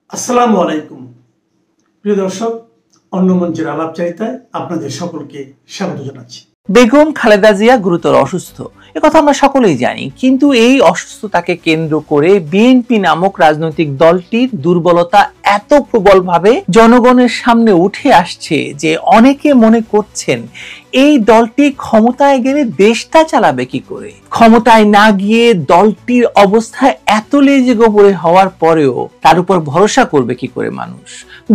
আসসালামু আলাইকুম প্রিয় দর্শক, অন্য মঞ্চের আলাপচারিতায় আপনাদের সকলকে স্বাগত জানাচ্ছি। বেগম খালেদা জিয়া গুরুতর অসুস্থ, একথা আমরা সকলেই জানি, কিন্তু এই অসুস্থতাকে কেন্দ্র করে বিএনপি নামক রাজনৈতিক দলটির দুর্বলতা এত প্রবলভাবে জনগণের সামনে উঠে আসছে যে অনেকে মনে করছেন এই দলটি ক্ষমতায় গেলে দেশটা চালাবে কি করে। ক্ষমতায় না গিয়ে দলটির অবস্থা এত লেজে গোবরে হওয়ার পরেও তার উপর ভরসা করবে কি করে মানুষ।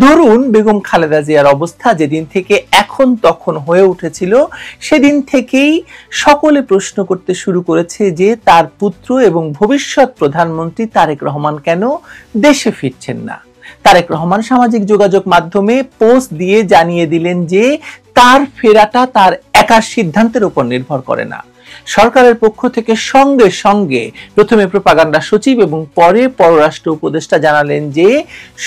ধরুন, বেগম খালেদা জিয়ার অবস্থা যেদিন থেকে এখন তখন হয়ে উঠেছিল, সেদিন থেকেই সকলে প্রশ্ন করতে শুরু করেছে যে তার পুত্র এবং ভবিষ্যৎ প্রধানমন্ত্রী তারেক রহমান কেন দেশে ফিরছেন না। তারেক রহমান সামাজিক যোগাযোগ মাধ্যমে পোস্ট দিয়ে জানিয়ে দিলেন যে তার ফেরাটা তার একার সিদ্ধান্তের উপর নির্ভর করে না। সরকারের পক্ষ থেকে সঙ্গে সঙ্গে প্রথমে প্রোপাগান্ডা সচিব এবং পরে পররাষ্ট্র উপদেষ্টা জানালেন যে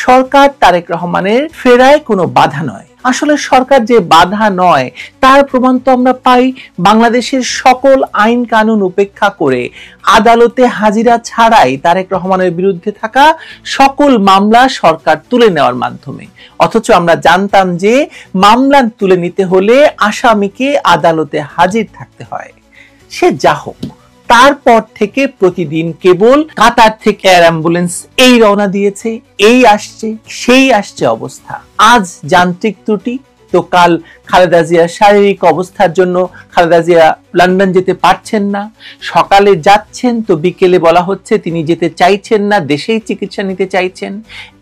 সরকার তারেক রহমানের ফেরায় কোনো বাধা নয়। আসলে সরকার যে বাধা নয় তার প্রমাণ তো আমরা পাই বাংলাদেশের সকল আইন কানুন উপেক্ষা করে আদালতে হাজিরা ছাড়াই তারেক রহমানের বিরুদ্ধে থাকা সকল মামলা সরকার তুলে নেওয়ার মাধ্যমে। অথচ আমরা জানতাম যে মামলা তুলে নিতে হলে আসামিকে আদালতে হাজির থাকতে হয়। সে যা হোক, তারপর থেকে প্রতিদিন কেবল কাতার থেকে এয়ার অ্যাম্বুলেন্স এই রওনা দিয়েছে, এই আসছে, সেই আসছে অবস্থা। আজ যান্ত্রিক ত্রুটি, তো কাল খালেদা জিয়ার শারীরিক অবস্থার জন্য খালেদা জিয়া লন্ডন যেতে পারছেন না। সকালে যাচ্ছেন তো বিকেলে বলা হচ্ছে তিনি যেতে চাইছেন না, দেশেই চিকিৎসা নিতে চাইছেন।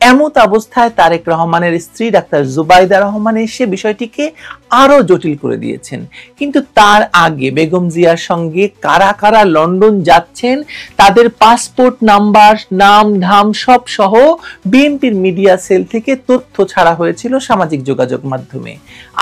এমত অবস্থায় তারেক রহমানের স্ত্রী ডাক্তার জুবাইদা রহমান এসে বিষয়টিকে আরো জটিল করে দিয়েছেন। কিন্তু তার আগে বেগম জিয়ার সঙ্গে কারা কারা লন্ডন যাচ্ছেন তাদের পাসপোর্ট নাম্বার, নাম ধাম সব সহ বিএনপির মিডিয়া সেল থেকে তথ্য ছাড়া হয়েছিল সামাজিক যোগাযোগ মাধ্যমে।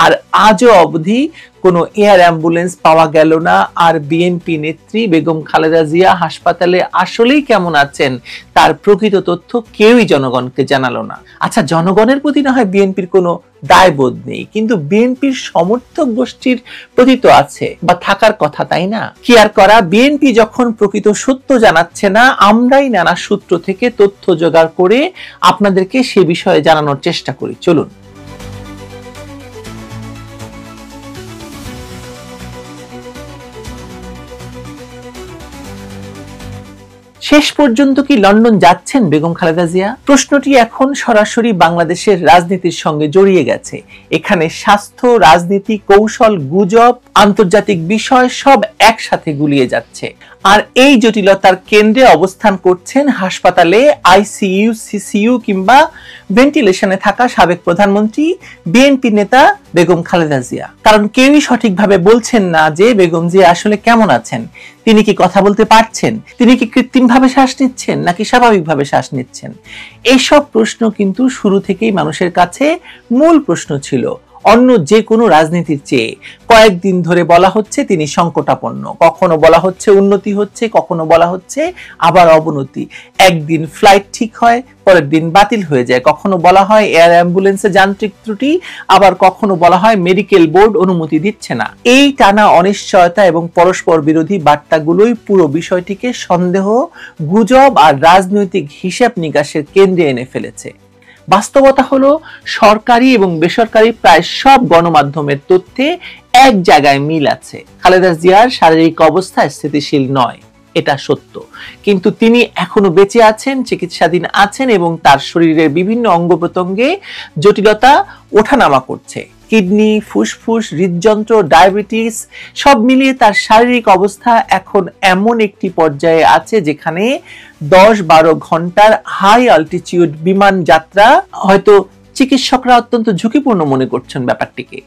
আর আজও অবধি কোনো এয়ার অ্যাম্বুলেন্স পাওয়া গেল না। আর বিএনপি নেত্রী বেগম খালেদা জিয়া হাসপাতালে আসলেই কেমন আছেন তার প্রকৃত তথ্য কেউই জনগণকে জানালো না। আচ্ছা, জনগণের প্রতি না হয় বিএনপির কোনো দায়বোধ নেই, কিন্তু বিএনপির সমর্থক গোষ্ঠীর প্রতি তো আছে বা থাকার কথা, তাই না? কি আর করা, বিএনপি যখন প্রকৃত সত্য জানাচ্ছে না, আমরাই নানা সূত্র থেকে তথ্য জোগাড় করে আপনাদেরকে সে বিষয়ে জানানোর চেষ্টা করি। চলুন। শেষ পর্যন্ত কি লন্ডন যাচ্ছেন বেগম খালেদা জিয়া? প্রশ্নটি এখন সরাসরি বাংলাদেশের রাজনীতির সঙ্গে জড়িয়ে গেছে। এখানে স্বাস্থ্য, রাজনীতি, কৌশল, গুজব, আন্তর্জাতিক বিষয় সব একসাথে গুলিয়ে যাচ্ছে। আর এই জটিলতার কেন্দ্রে অবস্থান করছেন হাসপাতালে আইসিইউ, সিসিইউ কিংবা ভেন্টিলেশনে থাকা সাবেক প্রধানমন্ত্রী বিএনপি নেতা বেগম খালেদা জিয়া। কারণ কেউই সঠিকভাবে বলছেন না যে বেগম জিয়া আসলে কেমন আছেন। তিনি কি কথা বলতে পারছেন? তিনি কি কৃত্রিমভাবে শ্বাস নিচ্ছেন নাকি স্বাভাবিকভাবে শ্বাস নিচ্ছেন? এইসব প্রশ্ন কিন্তু শুরু থেকেই মানুষের কাছে মূল প্রশ্ন ছিল। অন্য যে কোনো রাজনীতির চেয়ে কয়েকদিন ধরে বলা হচ্ছে তিনি সংকটাপন্ন, কখনো বলা হচ্ছে উন্নতি হচ্ছে, কখনো বলা হচ্ছে আবার অবনতি। একদিন ফ্লাইট ঠিক হয়, পরের দিন বাতিল হয়ে যায়। কখনো বলা হয় এয়ার অ্যাম্বুলেন্সে যান্ত্রিক ত্রুটি, আবার কখনো বলা হয় মেডিকেল বোর্ড অনুমতি দিচ্ছে না। এই টানা অনিশ্চয়তা এবং পরস্পর বিরোধী বার্তাগুলোই পুরো বিষয়টিকে সন্দেহ, গুজব আর রাজনৈতিক হিসাব নিকাশের কেন্দ্রে এনে ফেলেছে। বাস্তবতা হলো সরকারি এবং বেসরকারি প্রায় সব গণমাধ্যমের তথ্যে এক জায়গায় মিল আছে। খালেদা জিয়ার শারীরিক অবস্থা স্থিতিশীল নয়, এটা সত্য, কিন্তু তিনি এখনো বেঁচে আছেন, চিকিৎসাধীন আছেন এবং তার শরীরের বিভিন্ন অঙ্গ প্রত্যঙ্গে জটিলতা ওঠানামা করছে। কিডনি, ফুসফুস, হৃদযন্ত্র, ডায়াবেটিস সব মিলিয়ে তার শারীরিক অবস্থা এখন এমন একটি পর্যায়ে আছে যেখানে 10-12 ঘন্টার হাই অল্টিটিউড বিমান যাত্রা হয়তো চিকিৎসকরা অত্যন্ত ঝুঁকিপূর্ণ মনে করছেন ব্যাপারটিকে।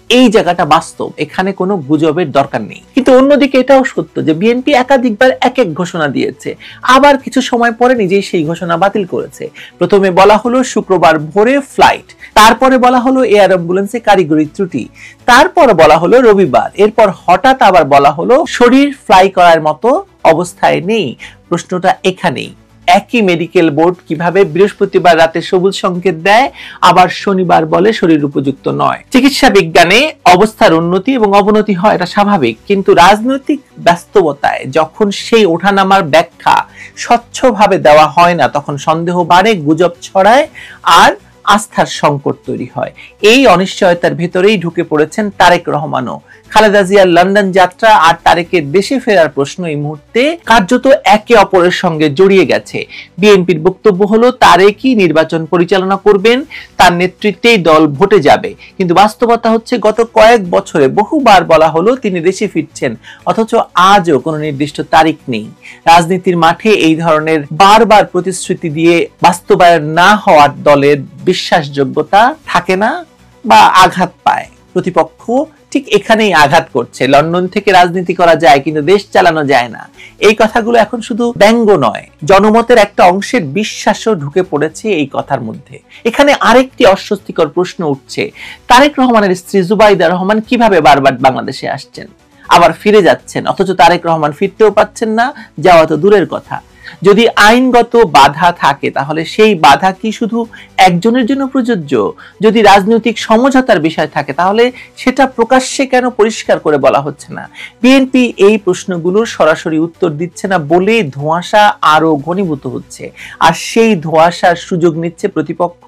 এই জায়গাটা বাস্তব, এখানে কোনো গুজবের দরকার নেই। কিন্তু অন্যদিকে এটাও সত্য যে বিএনপি একাধিকবার এক এক ঘোষণা দিয়েছে, আবার কিছু সময় পরে নিজেই সেই ঘোষণা বাতিল করেছে। প্রথমে বলা হলো শুক্রবার ভোরে ফ্লাইট, তারপরে বলা হলো এয়ার অ্যাম্বুলেন্সে কারিগরি ত্রুটি, তারপর বলা হলো রবিবার, এরপর হঠাৎ আবার বলা হলো শরীর ফ্লাই করার মতো অবস্থায় নেই। প্রশ্নটা এখানেই, একই মেডিকেল বোর্ড কিভাবে বৃহস্পতিবার রাতে সবুজ সংকেত দেয় আবার শনিবার বলে শরীর উপযুক্ত নয়। চিকিৎসা বিজ্ঞানে অবস্থার উন্নতি এবং অবনতি হয়, এটা স্বাভাবিক, কিন্তু রাজনৈতিক বাস্তবতায় যখন সেই ওঠানামার ব্যাখ্যা স্বচ্ছভাবে দেওয়া হয় না, তখন সন্দেহ বাড়ে, গুজব ছড়ায় আর আস্থার সংকট তৈরি হয়। এই অনিশ্চয়তার ভেতরেই ঢুকে পড়েছেন তারেক রহমানও। খালেদা জিয়ার লন্ডন যাত্রা আর তারেকের দেশে ফেরার প্রশ্ন এই মুহূর্তে কার্যত একে অপরের সঙ্গে জড়িয়ে গেছে। বিএনপির বক্তব্য হলো তারেকই নির্বাচন পরিচালনা করবেন, তার নেতৃত্বেই দল ভোটে যাবে, কিন্তু বাস্তবতা হচ্ছে গত কয়েক বছরে বহুবার বলা হলো তিনি দেশে ফিরছেন, অথচ আজও কোনো নির্দিষ্ট তারিখ নেই। রাজনীতির মাঠে এই ধরনের বারবার প্রতিশ্রুতি দিয়ে বাস্তবায়ন না হওয়ার দলের বিশ্বাসযোগ্যতা থাকে না বা আঘাত পায়। প্রতিপক্ষ ঠিক এখানেই আঘাত করছে। লন্ডন থেকে রাজনীতি করা যায় কিন্তু দেশ চালানো যায় না, এই কথাগুলো এখন শুধু ব্যঙ্গ নয়, জনমতের একটা অংশের বিশ্বাসও ঢুকে পড়েছে এই কথার মধ্যে। এখানে আরেকটি অস্বস্তিকর প্রশ্ন উঠছে, তারেক রহমানের স্ত্রী জুবাইদা রহমান কিভাবে বারবার বাংলাদেশে আসছেন, আবার ফিরে যাচ্ছেন, অথচ তারেক রহমান ফিরতেও পাচ্ছেন না, যাওয়া তো দূরের কথা। যদি আইনগত বাধা থাকে তাহলে সেই বাধা কি শুধু একজনের জন্য প্রযোজ্য? যদি রাজনৈতিক সমঝোতার বিষয় থাকে তাহলে সেটা প্রকাশ্যে কেন পরিষ্কার করে বলা হচ্ছে না? বিএনপি এই প্রশ্নগুলোর সরাসরি উত্তর দিচ্ছে না বলে ধোঁয়াশা আরো ঘনীভূত হচ্ছে, আর সেই ধোঁয়াশার সুযোগ নিচ্ছে প্রতিপক্ষ,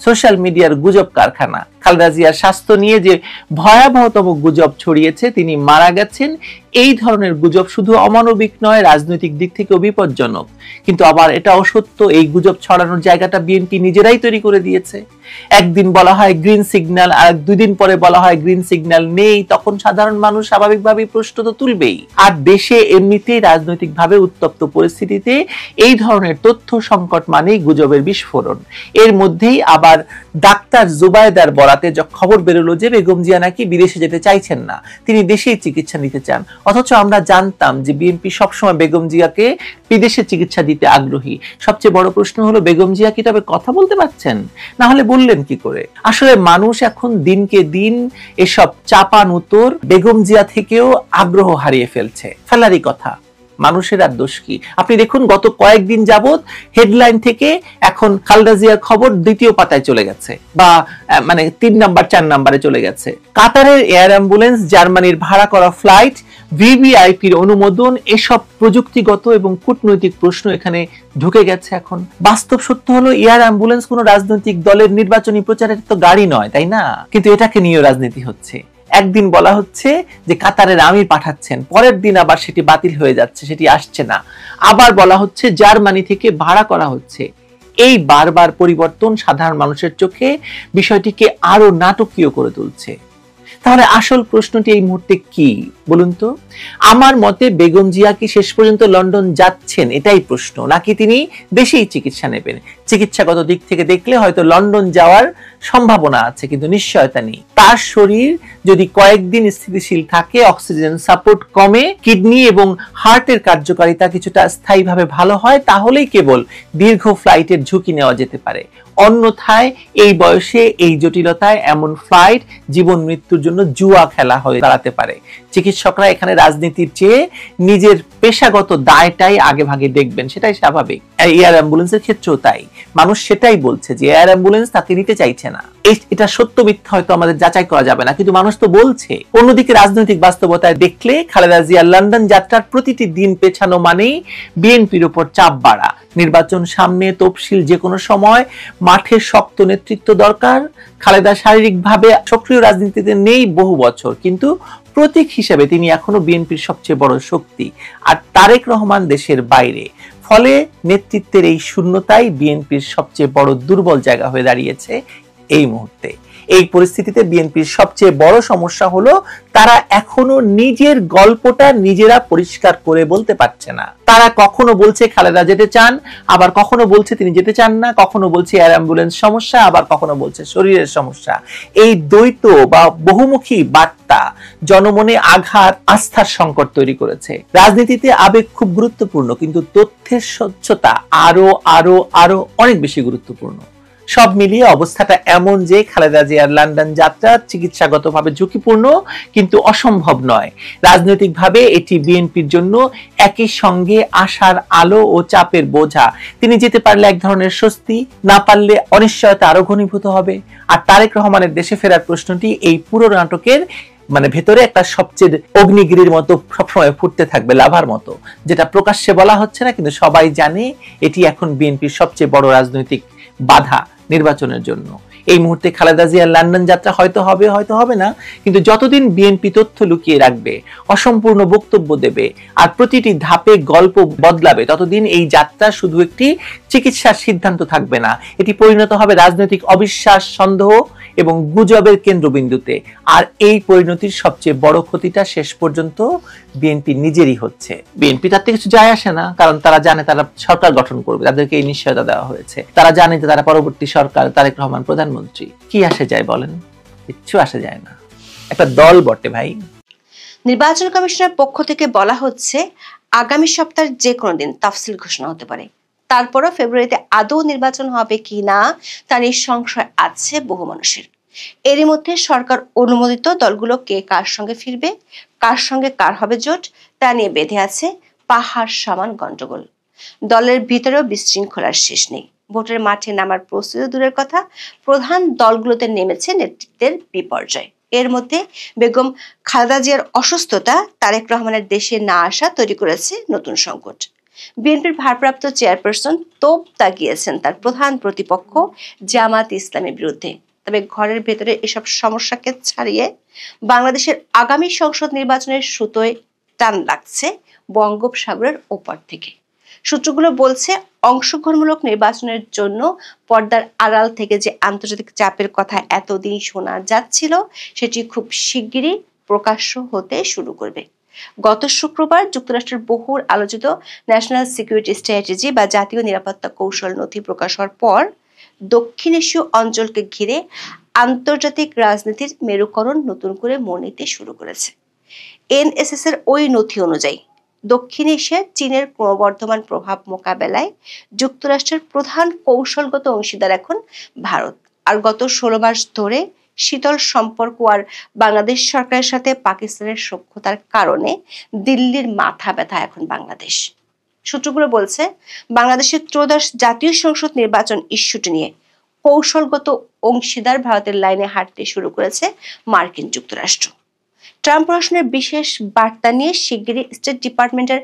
সোশ্যাল মিডিয়ার গুজব কারখানা। খালেদা জিয়ার স্বাস্থ্য নিয়ে যে ভয়াবহতম গুজব ছড়িয়েছে, তিনি মারা গেছেন, এই ধরনের গুজব শুধু অমানবিক নয়, রাজনৈতিক দিক থেকেও বিপজ্জনক। কিন্তু আবার এটাও সত্য, এই গুজব ছড়ানোর জায়গাটা বিএনপি নিজেরাই তৈরি করে দিয়েছে। একদিন বলা হয় গ্রিন সিগন্যাল, আর দুদিন পরে বলা হয় গ্রিন সিগন্যাল নেই, তখন সাধারণ মানুষ স্বাভাবিকভাবেই প্রশ্ন তো তুলবেই। আর দেশে এমনিতেই রাজনৈতিকভাবে উত্তপ্ত পরিস্থিতিতে এই ধরনের তথ্য সংকট মানেই গুজবের বিস্ফোরণ। এর মধ্যেই আবার ডাক্তার জুবাইদার বরাতে খবর বেরোলো যে বেগম জিয়া নাকি বিদেশে যেতে চাইছেন না, তিনি দেশেই চিকিৎসা নিতে চান, অথচ আমরা জানতাম যে বিএনপি সবসময় বেগম জিয়াকে বিদেশে চিকিৎসা দিতে আগ্রহী। সবচেয়ে বড় প্রশ্ন হলো বেগম জিয়া কি তবে কথা বলতে পারছেন? না হলে বললেন কি করে? আসলে মানুষ এখন দিনকে দিন এসব চাপান উত্তর বেগম জিয়া থেকেও আগ্রহ হারিয়ে ফেলারই কথা। মানুষের আর দোষ কি? আপনি দেখুন গত কয়েকদিন যাবত হেডলাইন থেকে এখন খালেদা জিয়ার খবর দ্বিতীয় পাতায় চলে গেছে, বা মানে 3 নাম্বার 4 নাম্বারে চলে গেছে। কাতারের এয়ার অ্যাম্বুলেন্স, জার্মানির ভাড়া করা ফ্লাইট, ভিভিআইপির অনুমোদন, এসব প্রযুক্তিগত এবং কূটনৈতিক প্রশ্ন এখানে ঢুকে গেছে। এখন বাস্তব সত্য হলো এয়ার অ্যাম্বুলেন্স কোনো রাজনৈতিক দলের নির্বাচনী প্রচারের তো গাড়ি নয়, তাই না? কিন্তু এটাকে নিয়ে রাজনীতি হচ্ছে। একদিন বলা হচ্ছে যে কাতারের আমির পাঠাচ্ছেন, পরের দিন আবার সেটি বাতিল হয়ে যাচ্ছে, সেটি আসছে না। আবার বলা হচ্ছে জার্মানি থেকে ভাড়া করা হচ্ছে। এই বারবার পরিবর্তন সাধারণ মানুষের চোখে বিষয়টিকে আরো নাটকীয় করে তুলছে। তাহলে আসল প্রশ্নটি এই মুহূর্তে কি বলুন তো? আমার মতে বেগম জিয়া কি শেষ পর্যন্ত লন্ডন যাচ্ছেন এটাই প্রশ্ন, নাকি তিনি দেশেই চিকিৎসা নেবেন? চিকিৎসাগত দিক থেকে দেখলে হয়তো লন্ডন যাওয়ার সম্ভাবনা আছে, কিন্তু নিশ্চয়তা নেই। তার শরীর যদি কয়েকদিন স্থিতিশীল থাকে, অক্সিজেন সাপোর্ট কমে, কিডনি এবং হার্টের কার্যকারিতা কিছুটা স্থায়ীভাবে ভালো হয়, তাহলেই কেবল দীর্ঘ ফ্লাইটের ঝুঁকি নেওয়া যেতে পারে। অন্যথায় এই বয়সে এই জটিলতায় এমন ফ্লাইট জীবন মৃত্যুর জন্য জুয়া খেলা হয়ে দাঁড়াতে পারে। চিকিৎসকরা এখানে রাজনীতির চেয়ে নিজের পেশাগত দায়টাই আগে ভাগে দেখবেন, সেটাই স্বাভাবিক। এয়ার অ্যাম্বুলেন্সের ক্ষেত্রেও তাই। মানুষ সেটাই বলছে যে এয়ার অ্যাম্বুলেন্স তাকে নিতে চাইছে না। এটা সত্য মিথ্যা হয়তো আমাদের যাচাই করা যাবে না, কিন্তু মানুষ তো বলছে। অন্যদিকে রাজনৈতিক বাস্তবতায় দেখলে খালেদা জিয়ার লন্ডন যাত্রার প্রতিটি দিন পেছানো মানেই বিএনপির উপর চাপ বাড়া। নির্বাচন সামনে, তফসিল যে কোনো সময়, মাঠে শক্ত নেতৃত্ব দরকার। খালেদা শারীরিকভাবে সক্রিয় রাজনীতিতে নেই বহু বছর, কিন্তু প্রতীক হিসেবে তিনি এখনো বিএনপির সবচেয়ে বড় শক্তি, আর তারেক রহমান দেশের বাইরে। ফলে নেতৃত্বের এই শূন্যতাই বিএনপির সবচেয়ে বড় দুর্বল জায়গা হয়ে দাঁড়িয়েছে এই মুহূর্তে। এই পরিস্থিতিতে বিএনপির সবচেয়ে বড় সমস্যা হলো তারা এখনো নিজের গল্পটা নিজেরা পরিষ্কার করে বলতে পারছে না। তারা কখনো বলছে খালেদা যেতে চান, আবার কখনো বলছে তিনি যেতে চান না, কখনো বলছে এয়ার অ্যাম্বুলেন্স সমস্যা, আবার কখনো বলছে শরীরের সমস্যা। এই দ্বৈত বা বহুমুখী বার্তা জনমনে আঘাত, আস্থার সংকট তৈরি করেছে। রাজনীতিতে আবেগ খুব গুরুত্বপূর্ণ, কিন্তু তথ্যের স্বচ্ছতা আরো আরো আরো অনেক বেশি গুরুত্বপূর্ণ। সব মিলিয়ে অবস্থাটা এমন যে খালেদা জিয়ার লন্ডন যাত্রা চিকিৎসাগতভাবে ঝুঁকিপূর্ণ কিন্তু অসম্ভব নয়। রাজনৈতিকভাবে এটি বিএনপির জন্য একই সঙ্গে আশার আলো ও চাপের বোঝা। তিনি যেতে পারলে এক ধরনের স্বস্তি, না পারলে অনিশ্চয়তা আরো ঘনীভূত হবে। আর তারেক রহমানের দেশে ফেরার প্রশ্নটি এই পুরো নাটকের ভেতরে একটা সবচেয়ে অগ্নিগিরির মতো সবসময় ফুটতে থাকবে, লাভার মতো, যেটা প্রকাশ্যে বলা হচ্ছে না, কিন্তু সবাই জানে এটি এখন বিএনপির সবচেয়ে বড় রাজনৈতিক বাধা নির্বাচনের জন্য। এই মুহূর্তে খালেদা জিয়ার লন্ডন যাত্রা হয়তো হবে, হয়তো হবে না, কিন্তু যতদিন বিএনপি তথ্য লুকিয়ে রাখবে, অসম্পূর্ণ বক্তব্য দেবে আর প্রতিটি ধাপে গল্প বদলাবে, ততদিন এই যাত্রা শুধু একটি চিকিৎসার সিদ্ধান্ত থাকবে না, এটি পরিণত হবে রাজনৈতিক অবিশ্বাস, সন্দেহ এবং গুজবের কেন্দ্রবিন্দুতে। আর এই পরিণতির সবচেয়ে বড় ক্ষতিটা শেষ পর্যন্ত বিএনপি নিজেরই হচ্ছে। বিএনপি তাতে কিছু যায় আসে না, কারণ তারা জানে তারা সরকার গঠন করবে, তাদেরকে এই নিশ্চয়তা দেওয়া হয়েছে। তারা জানে যে তারা পরবর্তী সরকার, তারেক রহমান প্রধানমন্ত্রী। কি আসে যায় বলেন? কিচ্ছু আসে যায় না। একটা দল বটে ভাই। নির্বাচন কমিশনের পক্ষ থেকে বলা হচ্ছে আগামী সপ্তাহের যে কোনো দিন তাফসিল ঘোষণা হতে পারে। তারপরও ফেব্রুয়ারিতে আদৌ নির্বাচন হবে কি না তা নিয়ে সংশয় আছে বহু মানুষের। এরই মধ্যে সরকার অনুমোদিত দলগুলো কে কার সঙ্গে ফিরবে, কার সঙ্গে কার হবে জোট, তা নিয়ে বেঁধে আছে পাহাড় সমান গন্ডগোল। দলের ভিতরেও বিশৃঙ্খলার শেষ নেই। ভোটের মাঠে নামার প্রস্তুতি দূরের কথা, প্রধান দলগুলোতে নেমেছে নেতৃত্বের বিপর্যয়। এর মধ্যে বেগম খালেদা জিয়ার অসুস্থতা, তারেক রহমানের দেশে না আসা তৈরি করেছে নতুন সংকট। বিএনপির ভারপ্রাপ্ত চেয়ারপারসন তোপ দাগিয়েছেন তার প্রধান প্রতিপক্ষ জামাত ইসলামের বিরুদ্ধে। তবে ঘরের ভেতরে এসব সমস্যাকে ছাড়িয়ে বাংলাদেশের আগামী সংসদ নির্বাচনের সুতোয় টান লাগছে বঙ্গোপসাগরের ওপার থেকে। সূত্রগুলো বলছে অংশগ্রহণমূলক নির্বাচনের জন্য পর্দার আড়াল থেকে যে আন্তর্জাতিক চাপের কথা এতদিন শোনা যাচ্ছিল, সেটি খুব শিগগিরই প্রকাশ্য হতে শুরু করবে। গত শুক্রবার যুক্তরাষ্ট্রের বহুল আলোচিত ন্যাশনাল সিকিউরিটি স্ট্র্যাটেজি বা জাতীয় নিরাপত্তা কৌশল নথি প্রকাশ হওয়ার পর দক্ষিণ এশীয় অঞ্চলকে ঘিরে আন্তর্জাতিক রাজনীতির মেরুকরণ নতুন করে মোড় নিতে শুরু করেছে। এনএসএস এর ওই নথি অনুযায়ী দক্ষিণ এশিয়ায় চীনের ক্রমবর্ধমান প্রভাব মোকাবেলায় যুক্তরাষ্ট্রের প্রধান কৌশলগত অংশীদার এখন ভারত। আর গত 16 মাস ধরে শীতল সম্পর্ক আর বাংলাদেশ সরকারের সাথে পাকিস্তানের সখ্যতার কারণে দিল্লির মাথা ব্যথা এখন বাংলাদেশ। সূত্রগুলো বলছে বাংলাদেশের ত্রয়োদশ জাতীয় সংসদ নির্বাচন ইস্যুটি নিয়ে কৌশলগত অংশীদার ভারতের লাইনে হাঁটতে শুরু করেছে মার্কিন যুক্তরাষ্ট্র। ট্রাম্প প্রশাসনের বিশেষ বার্তা নিয়ে শিগগিরই স্টেট ডিপার্টমেন্টের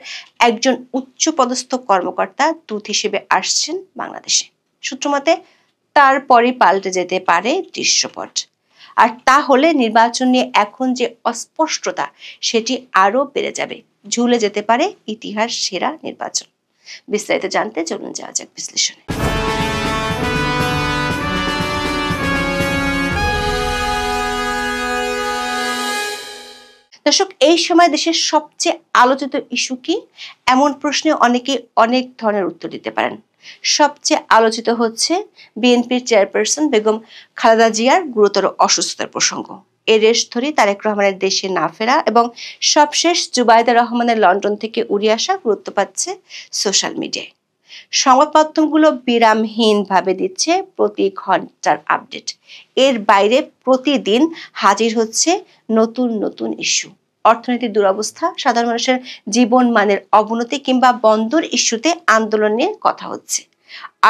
একজন উচ্চপদস্থ কর্মকর্তা দূত হিসেবে আসছেন বাংলাদেশে। সূত্রমতে তারপরই পাল্টে যেতে পারে দৃশ্যপট। আর তাহলে নির্বাচন নিয়ে এখন যে অস্পষ্টতা, সেটি আরো বেড়ে যাবে। ঝুলে যেতে পারে ইতিহাস সেরা নির্বাচন। বিস্তারিত জানতে চলুন যাওয়া যাক বিশ্লেষণে। দর্শক, এই সময় দেশের সবচেয়ে আলোচিত ইস্যু কি? এমন প্রশ্নে অনেকে অনেক ধরনের উত্তর দিতে পারেন। সবচেয়ে আলোচিত হচ্ছে বিএনপির চেয়ারপারসন বেগম খালেদা জিয়ার গুরুতর অসুস্থতার প্রসঙ্গ। এর রেশ ধরে তারেক রহমানের দেশে না ফেরা এবং সবশেষ জুবাইদা রহমানের লন্ডন থেকে উড়ে আসা গুরুত্ব পাচ্ছে সোশ্যাল মিডিয়ায়। সংবাদ মাধ্যমগুলো বিরামহীনভাবে দিচ্ছে প্রতি ঘন্টার আপডেট। এর বাইরে প্রতিদিন হাজির হচ্ছে নতুন নতুন ইস্যু। অর্থনৈতিক দুরবস্থা, সাধারণ মানুষের জীবন মানের অবনতি কিংবা বন্দর ইস্যুতে আন্দোলন নিয়ে কথা হচ্ছে।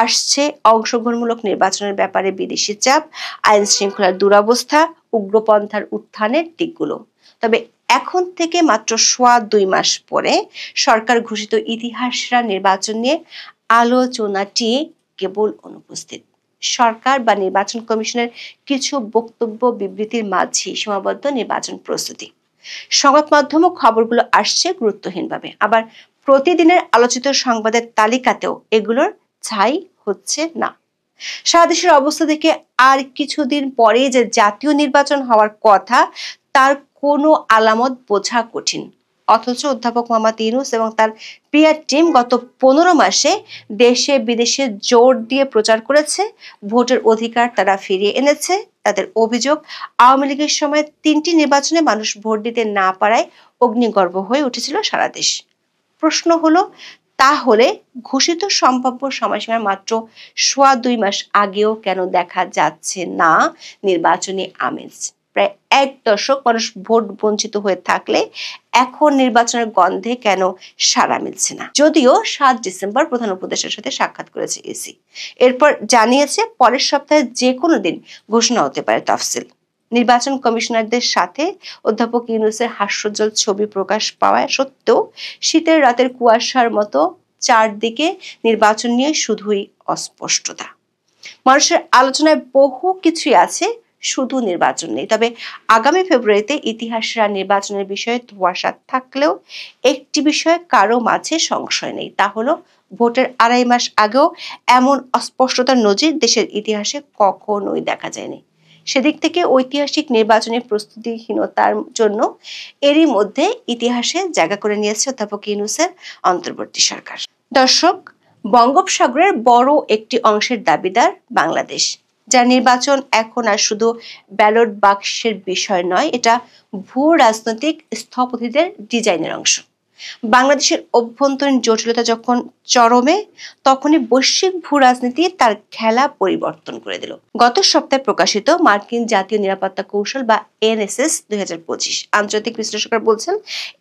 আসছে অংশগ্রহণমূলক নির্বাচনের ব্যাপারে বিদেশি চাপ, আইন শৃঙ্খলার দুরবস্থা, উগ্রপন্থার উত্থানের দিকগুলো। তবে এখন থেকে মাত্র 2.5 মাস পরে সরকার ঘোষিত ইতিহাসেরা নির্বাচন নিয়ে আলোচনাটি কেবল অনুপস্থিত। সরকার বা নির্বাচন কমিশনের কিছু বক্তব্য বিবৃতির মাঝে সীমাবদ্ধ নির্বাচন প্রস্তুতি। সংবাদ মাধ্যম ও খবরগুলো আসছে গুরুত্বহীনভাবে। আবার প্রতিদিনের আলোচিত সংবাদের তালিকাতেও এগুলোর ছাই হচ্ছে না। সারা দেশের অবস্থা দেখে আর কিছুদিন পরে যে জাতীয় নির্বাচন হওয়ার কথা, তার কোনো আলামত বোঝা কঠিন। অথচ অধ্যাপক মোহাম্মদ ইউনূস এবং তার পিআর টিম গত 15 মাসে দেশে বিদেশে জোর দিয়ে প্রচার করেছে ভোটের অধিকার তারা ফিরিয়ে এনেছে। তাদের অভিযোগ, আওয়ামী লীগের সময় 3টি নির্বাচনে মানুষ ভোট দিতে না পারায় অগ্নিগর্ভ হয়ে উঠেছিল সারা দেশ। প্রশ্ন হলো, তাহলে ঘোষিত সম্ভাব্য সময়সীমার মাত্র 2.5 মাস আগেও কেন দেখা যাচ্ছে না নির্বাচনী আমেজ? প্রায় 1 দশক মানুষ ভোট বঞ্চিত হয়ে থাকলে এখন নির্বাচনের গন্ধে কেন সাড়া মিলছে না? যদিও 7 ডিসেম্বর প্রধান উপদেষ্টার সাথে সাক্ষাৎ করেছে ইসি, এরপর জানিয়েছে পরের সপ্তাহে যে কোনো দিন ঘোষণা হতে পারে তফসিল। নির্বাচন কমিশনারদের সাথে অধ্যাপক ইউনূসের হাস্যোজ্জ্বল ছবি প্রকাশ পাওয়া সত্ত্বেও শীতের রাতের কুয়াশার মতো চারদিকে নির্বাচন নিয়ে শুধুই অস্পষ্টতা। মানুষের আলোচনায় বহু কিছুই আছে, শুধু নির্বাচন নেই। তবে আগামী ফেব্রুয়ারিতে ইতিহাসরা নির্বাচনের বিষয়ে ধোঁয়াশা থাকলেও একটি বিষয়ে কারো মাঝে সংশয় নেই, তা হলো ভোটের 2.5 মাস আগেও এমন অস্পষ্টতার নজির দেশের ইতিহাসে কখনোই দেখা যায়নি। সেদিক থেকে ঐতিহাসিক নির্বাচনী প্রস্তুতিহীনতার জন্য এরই মধ্যে ইতিহাসে জায়গা করে নিয়েছে অধ্যাপক ইউনূসের অন্তর্বর্তী সরকার। দর্শক, বঙ্গোপসাগরের বড় একটি অংশের দাবিদার বাংলাদেশ, যার নির্বাচন এখন আর শুধু ব্যালট বাক্সের বিষয় নয়, এটা ভূ রাজনৈতিক স্থপতিদের ডিজাইনের অংশ। বাংলাদেশের অভ্যন্তরীণ জটিলতা যখন চরমে, তখনই বৈশ্বিক ভূ রাজনীতি তার খেলা পরিবর্তন করে দিল। গত সপ্তাহে প্রকাশিত মার্কিন জাতীয় নিরাপত্তা কৌশল বা এনএসএস 2025 আন্তর্জাতিক বিশ্লেষকরা বলছেন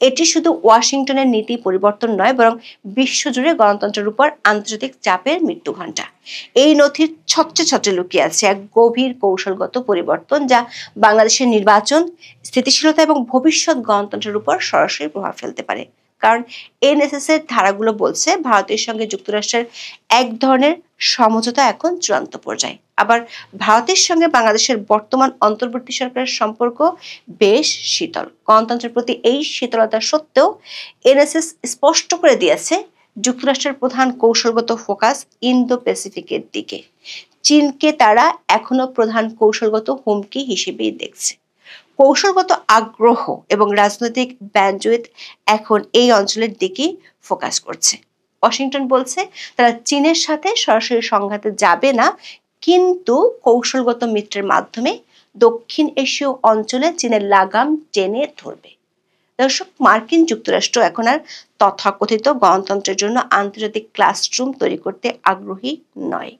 এটি শুধু ওয়াশিংটনের নীতি পরিবর্তন নয়, বরং বিশ্বজুড়ে গণতন্ত্রের উপর আন্তর্জাতিক চাপের মৃত্যু ঘণ্টা। এই নথির ছত্রে ছত্রে লুকিয়ে আছে এক গভীর কৌশলগত পরিবর্তন, যা বাংলাদেশের নির্বাচন, স্থিতিশীলতা এবং ভবিষ্যৎ গণতন্ত্রের উপর সরাসরি প্রভাব ফেলতে পারে। কারণ এনএসএস এর ধারাগুলো বলছে ভারতের সঙ্গে যুক্তরাষ্ট্রের এক ধরনের সমঝোতা এখন চূড়ান্ত পর্যায়ে, আবার ভারতের সঙ্গে বাংলাদেশের বর্তমান অন্তর্বর্তী সরকারের সম্পর্ক বেশ শীতল। গণতন্ত্রের প্রতি এই শীতলতা সত্ত্বেও এনএসএস স্পষ্ট করে দিয়েছে যুক্তরাষ্ট্রের প্রধান কৌশলগত ফোকাস ইন্দো প্যাসিফিকের দিকে। চীনকে তারা এখনো প্রধান কৌশলগত হুমকি হিসেবেই দেখছে। কৌশলগত আগ্রহ এবং রাজনৈতিক ব্যান্ডউইথ এখন এই অঞ্চলের দিকেই ফোকাস করছে। ওয়াশিংটন বলছে তারা চীনের সাথে সরাসরি সংঘাতে যাবে না, কিন্তু কৌশলগত মিত্রের মাধ্যমে দক্ষিণ এশীয় অঞ্চলে চীনের লাগাম টেনে ধরবে। দর্শক, মার্কিন যুক্তরাষ্ট্র এখন আর তথাকথিত গণতন্ত্রের জন্য আন্তর্জাতিক ক্লাসরুম তৈরি করতে আগ্রহী নয়।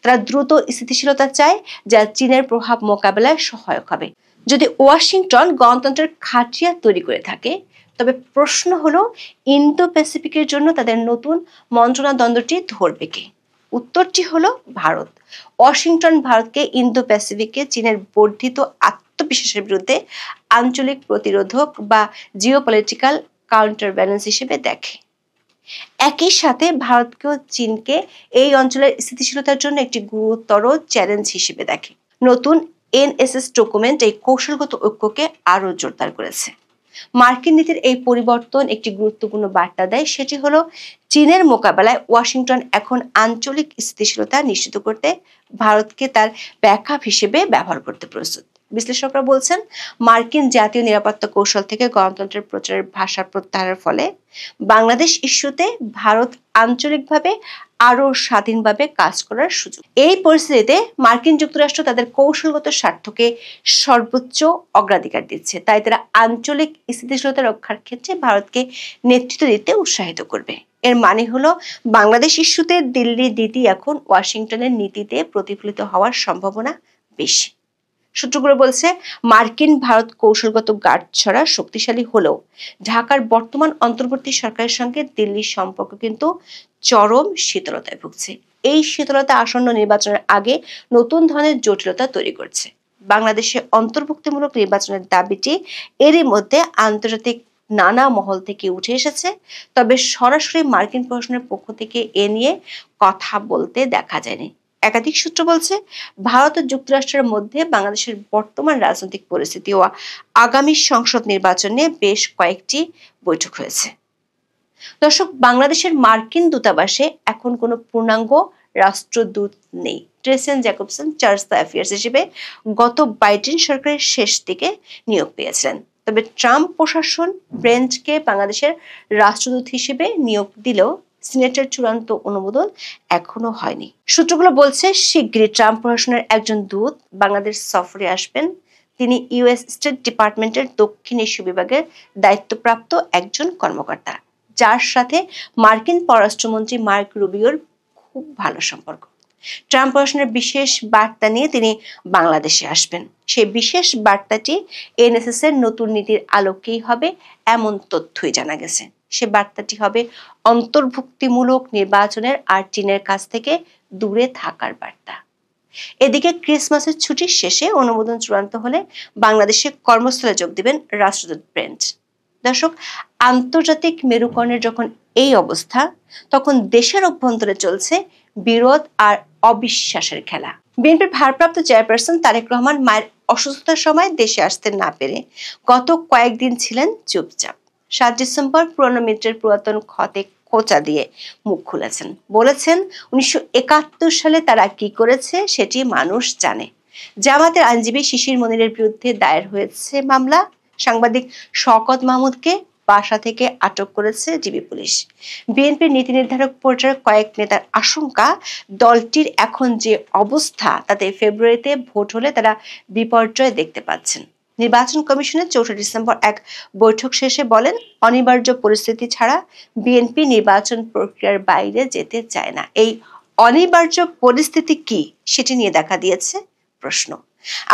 তারা দ্রুত স্থিতিশীলতা চায়, যা চীনের প্রভাব মোকাবেলায় সহায়ক হবে। যদি ওয়াশিংটন গণতন্ত্রের খাটিয়া তৈরি করে থাকে, তবে প্রশ্ন হলো ইন্দো প্যাসিফিকের জন্য তাদের নতুন মন্ত্রণাদ্বন্দ্বটি ধরবে কে? উত্তরটি হলো ভারত। ওয়াশিংটন ভারতকে ইন্দো প্যাসিফিকে চীনের বর্ধিত আত্মবিশ্বাসের বিরুদ্ধে আঞ্চলিক প্রতিরোধক বা জিওপলিটিক্যাল কাউন্টারব্যালেন্স হিসেবে দেখে। একই সাথে ভারতকেও চীনকে এই অঞ্চলের স্থিতিশীলতার জন্য একটি গুরুতর চ্যালেঞ্জ হিসেবে দেখে। নতুন এনএসএস ডকুমেন্ট এই কৌশলগত ঐক্যকে আরো জোরদার করেছে। মার্কিন নীতির এই পরিবর্তন একটি গুরুত্বপূর্ণ বার্তা দেয়, সেটি হলো চীনের মোকাবেলায় ওয়াশিংটন এখন আঞ্চলিক স্থিতিশীলতা নিশ্চিত করতে ভারতকে তার ব্যাকআপ হিসেবে ব্যবহার করতে প্রস্তুত। বিশ্লেষকরা বলছেন মার্কিন জাতীয় নিরাপত্তা কৌশল থেকে গণতন্ত্রের প্রচারের ভাষা প্রত্যাহারের ফলে বাংলাদেশ ইস্যুতে ভারত আঞ্চলিকভাবে আরো স্বাধীনভাবে কাজ করার সুযোগ। এই পরিস্থিতিতে মার্কিন যুক্তরাষ্ট্র তাদের কৌশলগত স্বার্থকে সর্বোচ্চ অগ্রাধিকার দিচ্ছে, তাই তারা আঞ্চলিক স্থিতিশীলতা রক্ষার ক্ষেত্রে ভারতকে নেতৃত্ব দিতে উৎসাহিত করবে। এর মানে হলো বাংলাদেশ ইস্যুতে দিল্লির নীতি এখন ওয়াশিংটনের নীতিতে প্রতিফলিত হওয়ার সম্ভাবনা বেশি। সূত্রগুলো বলছে মার্কিন ভারত কৌশলগত গাঁটছড়া শক্তিশালী হলেও ঢাকার বর্তমান অন্তর্বর্তী সরকারের সঙ্গে দিল্লির সম্পর্ক কিন্তু চরম শীতলতায় ভুগছে। এই শীতলতা আসন্ন নির্বাচনের আগে নতুন ধরনের জটিলতা তৈরি করছে। বাংলাদেশে অন্তর্ভুক্তিমূলক নির্বাচনের দাবিটি এরই মধ্যে আন্তর্জাতিক নানা মহল থেকে উঠে এসেছে, তবে সরাসরি মার্কিন প্রশাসনের পক্ষ থেকে এ নিয়ে কথা বলতে দেখা যায়নি। একাধিক সূত্র বলছে ভারত ও যুক্তরাষ্ট্রের মধ্যে বাংলাদেশের বর্তমান রাজনৈতিক পরিস্থিতি ও আগামী সংসদ নির্বাচন নিয়ে বেশ কয়েকটি বৈঠক হয়েছে। দর্শক, বাংলাদেশের মার্কিন দূতাবাসে এখন কোনো পূর্ণাঙ্গ রাষ্ট্রদূত নেই। ট্রেসেন জ্যাকবসন চার্জ দ্য অ্যাফেয়ার্স হিসেবে গত বাইডেন সরকারের শেষ দিকে নিয়োগ পেয়েছিলেন, তবে ট্রাম্প প্রশাসন ব্রেন্টকে বাংলাদেশের রাষ্ট্রদূত হিসেবে নিয়োগ দিলেও সিনেটের চূড়ান্ত অনুমোদন এখনো হয়নি। সূত্রগুলো বলছে শিগগিরই ট্রাম্প প্রশাসনের একজন দূত বাংলাদেশ সফরে আসবেন। তিনি ইউএস স্টেট ডিপার্টমেন্টের দক্ষিণ এশীয় বিভাগের দায়িত্বপ্রাপ্ত একজন কর্মকর্তা, যার সাথে মার্কিন পররাষ্ট্রমন্ত্রী মার্ক রুবিওর খুব ভালো সম্পর্ক। ট্রাম্প প্রশাসনের বিশেষ বার্তা নিয়ে তিনি বাংলাদেশে আসবেন। সেই বিশেষ বার্তাটি এনএসএস এর নতুন নীতির আলোকেই হবে এমন তথ্যই জানা গেছে। সে বার্তাটি হবে অন্তর্ভুক্তিমূলক নির্বাচনের আর চীনের কাছ থেকে দূরে থাকার বার্তা। এদিকে ক্রিসমাসের ছুটির শেষে অনুমোদন চূড়ান্ত হলে বাংলাদেশে কর্মস্থলে যোগ দিবেন রাষ্ট্রদূত ব্রেন্ট। দর্শক, আন্তর্জাতিক মেরুকরণের যখন এই অবস্থা, তখন দেশের অভ্যন্তরে চলছে বিরোধ আর অবিশ্বাসের খেলা। বিএনপির ভারপ্রাপ্ত চেয়ারপারসন তারেক রহমান মায়ের অসুস্থতার সময় দেশে আসতে না পেরে গত কয়েকদিন ছিলেন চুপচাপ। 7 ডিসেম্বর পুরনো মিত্রের পুরাতন ক্ষতে খোঁচা দিয়ে মুখ খুলেছেন, বলেছেন 1971 সালে তারা কি করেছে সেটি মানুষ জানে। জামাতের আইনজীবী শিশির মনিরের বিরুদ্ধে দায়ের হয়েছে মামলা। সাংবাদিক শওকত মাহমুদকে বাসা থেকে আটক করেছে ডিবি পুলিশ। বিএনপির নীতি নির্ধারক পর্যায়ের কয়েক নেতার আশঙ্কা, দলটির এখন যে অবস্থা তাতে ফেব্রুয়ারিতে ভোট হলে তারা বিপর্যয় দেখতে পাচ্ছেন। নির্বাচন কমিশনের 4 ডিসেম্বর এক বৈঠক শেষে বলেন, অনিবার্য পরিস্থিতি ছাড়া বিএনপি নির্বাচন প্রক্রিয়ার বাইরে যেতে চায় না। এই অনিবার্য পরিস্থিতি কি সেটি নিয়ে দেখা দিয়েছে প্রশ্ন।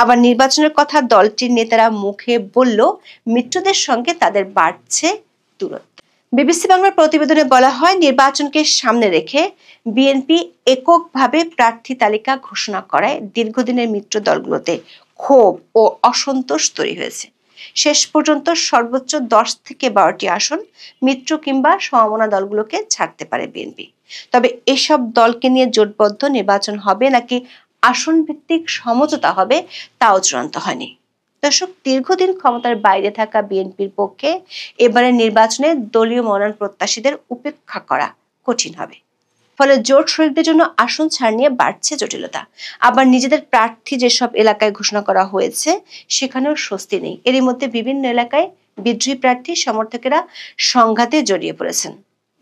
আবার নির্বাচনের কথা দলটির নেতারা মুখে বলল, মিত্রদের সঙ্গে তাদের বাড়ছে দূরত্ব। বিবিসি বাংলার প্রতিবেদনে বলা হয়, নির্বাচনকে সামনে রেখে বিএনপি এককভাবে প্রার্থী তালিকা ঘোষণা করায় দীর্ঘদিনের মিত্র দলগুলোতে ক্ষোভ ও অসন্তোষ তৈরি হয়েছে। শেষ পর্যন্ত সর্বোচ্চ 10 থেকে 12টি আসন মিত্র কিংবা সমমনা দলগুলোকে ছাড়তে পারে বিএনপি। তবে এসব দলকে নিয়ে জোটবদ্ধ নির্বাচন হবে নাকি আসন ভিত্তিক সমঝোতা হবে তাও চূড়ান্ত হয়নি। দর্শক, দীর্ঘদিন ক্ষমতার বাইরে থাকা বিএনপির পক্ষে এবারে নির্বাচনে দলীয় মনোনয়ন প্রত্যাশীদের উপেক্ষা করা কঠিন হবে। ফলে জোট শরিকদের জন্য আসন ছাড় নিয়ে বাড়ছে জটিলতা। আবার নিজেদের প্রার্থী যেসব এলাকায় ঘোষণা করা হয়েছে সেখানেও স্বস্তি নেই। এরই মধ্যে বিভিন্ন এলাকায় বিদ্রোহী প্রার্থী সমর্থকেরা সংঘাতে জড়িয়ে পড়েছেন।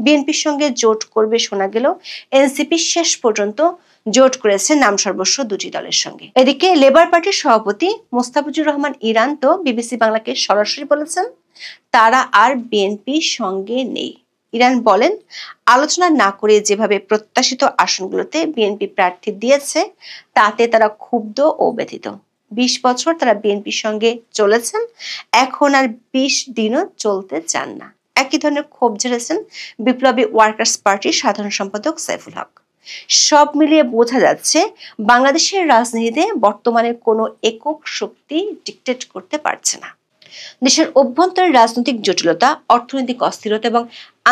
বিএনপির সঙ্গে জোট করবে শোনা গেলেও এনসিপি শেষ পর্যন্ত জোট করেছে নাম সর্বস্ব দুটি দলের সঙ্গে। এদিকে লেবার পার্টির সভাপতি মোস্তাফিজুর রহমান ইরান তো বিবিসি বাংলাকে সরাসরি বলেছেন, তারা আর বিএনপির সঙ্গে নেই। ইরান বলেন, আলোচনা না করে যেভাবে প্রত্যাশিত আসনগুলোতে বিএনপি প্রার্থী দিয়েছে তাতে তারা ক্ষুব্ধ ও ব্যথিত। 20 বছর তারা বিএনপির সঙ্গে চলেছেন, এখন আর 20 দিনও চলতে চান না। একই ধরনের ক্ষোভ ঝেড়েছেন বিপ্লবী ওয়ার্কার্স পার্টির সাধারণ সম্পাদক সাইফুল হক। সব মিলিয়ে বোঝা যাচ্ছে বাংলাদেশের রাজনীতিতে বর্তমানে কোনো একক শক্তি ডিক্টেট করতে পারছে না। দেশের অভ্যন্তরীণ রাজনৈতিক জটিলতা, অর্থনৈতিক অস্থিরতা এবং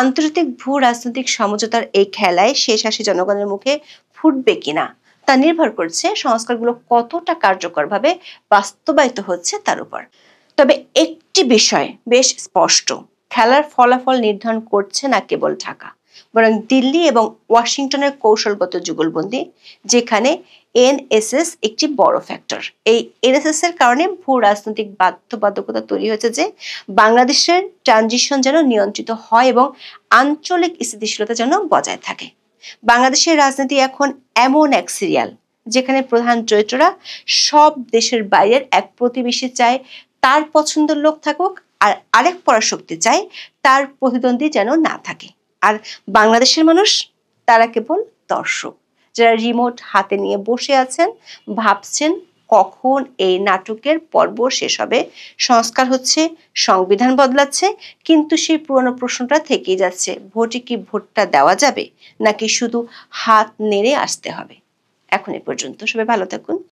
আন্তর্জাতিক ভূ রাজনৈতিক সমঝোতার এই খেলায় শেষ হাসি জনগণের মুখে ফুটবে কিনা তা নির্ভর করছে সংস্কারগুলো কতটা কার্যকরভাবে বাস্তবায়িত হচ্ছে তার উপর। তবে একটি বিষয় বেশ স্পষ্ট, খেলার ফলাফল নির্ধারণ করছে না কেবল ঢাকা, বরং দিল্লি এবং ওয়াশিংটনের কৌশলগত যুগলবন্দি, যেখানে এনএসএস একটি বড় ফ্যাক্টর। এই এনএসএস এর কারণে ভূ রাজনৈতিক বাধ্যবাধকতা তৈরি হয়েছে যে বাংলাদেশের ট্রানজিশন যেন নিয়ন্ত্রিত হয় এবং আঞ্চলিক স্থিতিশীলতা যেন বজায় থাকে। বাংলাদেশের রাজনীতি এখন এমন এক সিরিয়াল যেখানে প্রধান চরিত্ররা সব দেশের বাইরের এক প্রতিবেশী চায় তার পছন্দের লোক থাকুক, আর আরেক পরাশক্তি চায় তার প্রতিদ্বন্দ্বী যেন না থাকে। আর বাংলাদেশের মানুষ তারা কেবল দর্শক, যারা রিমোট হাতে নিয়ে বসে আছেন, ভাবছেন কখন এই নাটকের পর্ব শেষ হবে। সংস্কার হচ্ছে, সংবিধান বদলাচ্ছে, কিন্তু সেই পুরনো প্রশ্নটা থেকেই যাচ্ছে, ভোটে কি ভোটটা দেওয়া যাবে নাকি শুধু হাত নেড়ে আসতে হবে। এখন এ পর্যন্ত, সবাই ভালো থাকুন।